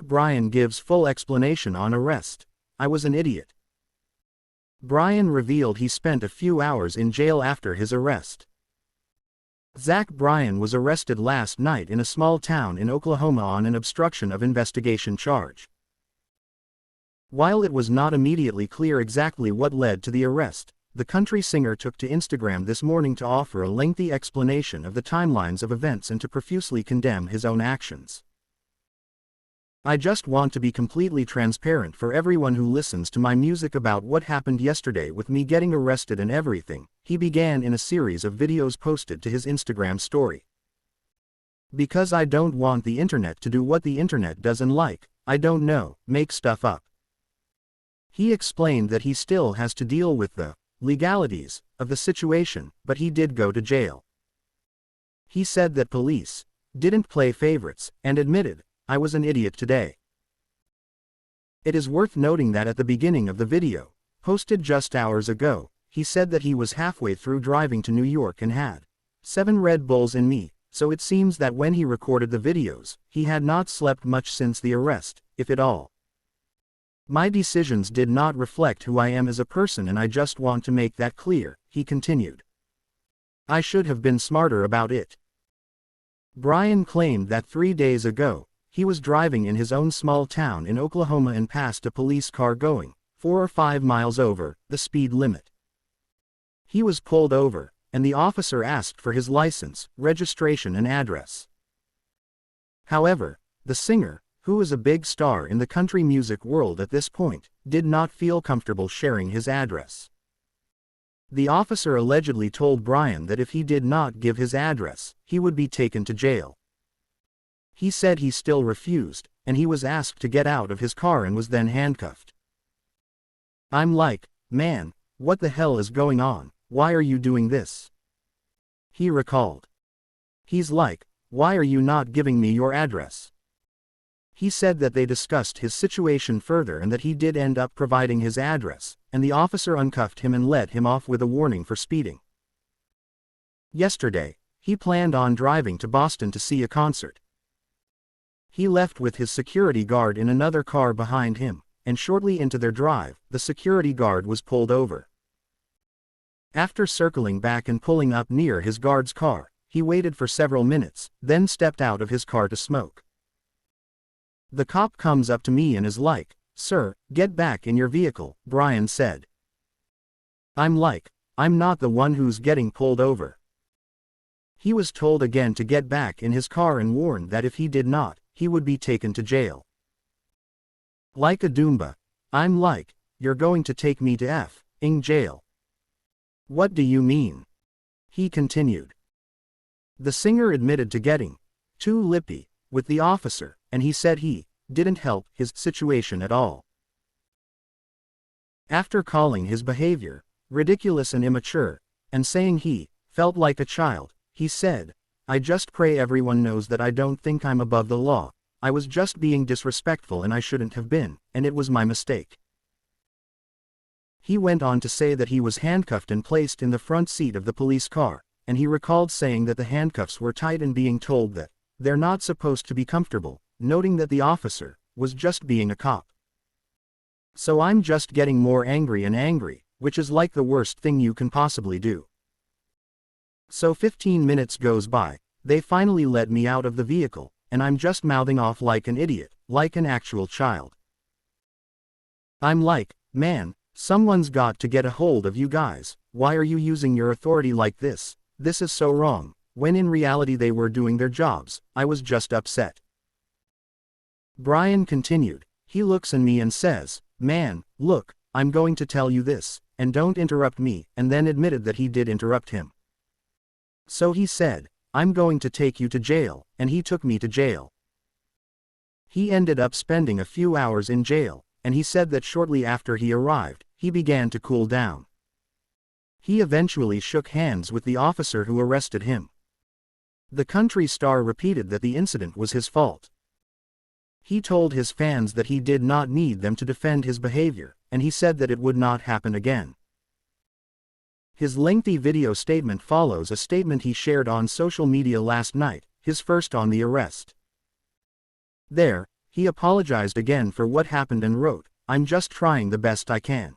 Bryan gives full explanation on arrest. I was an idiot. Bryan revealed he spent a few hours in jail after his arrest. Bryan was arrested last night in a small town in Oklahoma on an obstruction of investigation charge. While it was not immediately clear exactly what led to the arrest, the country singer took to Instagram this morning to offer a lengthy explanation of the timelines of events and to profusely condemn his own actions. I just want to be completely transparent for everyone who listens to my music about what happened yesterday with me getting arrested and everything, he began in a series of videos posted to his Instagram story. Because I don't want the internet to do what the internet doesn't like, I don't know, make stuff up. He explained that he still has to deal with the legalities of the situation, but he did go to jail. He said that police didn't play favorites, and admitted, I was an idiot today. It is worth noting that at the beginning of the video, posted just hours ago, he said that he was halfway through driving to New York and had 7 Red Bulls in me, so it seems that when he recorded the videos, he had not slept much since the arrest, if at all. My decisions did not reflect who I am as a person, and I just want to make that clear, he continued. I should have been smarter about it. Bryan claimed that 3 days ago, he was driving in his own small town in Oklahoma and passed a police car going 4 or 5 miles over the speed limit. He was pulled over, and the officer asked for his license, registration and address. However, the singer, who is a big star in the country music world at this point, did not feel comfortable sharing his address. The officer allegedly told Bryan that if he did not give his address, he would be taken to jail. He said he still refused, and he was asked to get out of his car and was then handcuffed. I'm like, man, what the hell is going on, why are you doing this? He recalled. He's like, why are you not giving me your address? He said that they discussed his situation further and that he did end up providing his address, and the officer uncuffed him and let him off with a warning for speeding. Yesterday, he planned on driving to Boston to see a concert. He left with his security guard in another car behind him, and shortly into their drive, the security guard was pulled over. After circling back and pulling up near his guard's car, he waited for several minutes, then stepped out of his car to smoke. The cop comes up to me and is like, "Sir, get back in your vehicle," Bryan said. I'm like, I'm not the one who's getting pulled over. He was told again to get back in his car and warned that if he did not, he would be taken to jail. Like a Doomba. I'm like, you're going to take me to f***ing jail. What do you mean? He continued. The singer admitted to getting too lippy with the officer, and he said he didn't help his situation at all. After calling his behavior ridiculous and immature, and saying he felt like a child, he said, I just pray everyone knows that I don't think I'm above the law. I was just being disrespectful and I shouldn't have been, and it was my mistake. He went on to say that he was handcuffed and placed in the front seat of the police car, and he recalled saying that the handcuffs were tight and being told that they're not supposed to be comfortable, noting that the officer was just being a cop. So I'm just getting more angry and angry, which is like the worst thing you can possibly do. So 15 minutes goes by, they finally let me out of the vehicle, and I'm just mouthing off like an idiot, like an actual child. I'm like, man, someone's got to get a hold of you guys, why are you using your authority like this? This is so wrong, when in reality they were doing their jobs, I was just upset. Bryan continued, he looks at me and says, man, look, I'm going to tell you this, and don't interrupt me, and then admitted that he did interrupt him. So he said, I'm going to take you to jail, and he took me to jail. He ended up spending a few hours in jail, and he said that shortly after he arrived, he began to cool down. He eventually shook hands with the officer who arrested him. The country star repeated that the incident was his fault. He told his fans that he did not need them to defend his behavior, and he said that it would not happen again. His lengthy video statement follows a statement he shared on social media last night, his first on the arrest. There, He apologized again for what happened and wrote, "I'm just trying the best I can."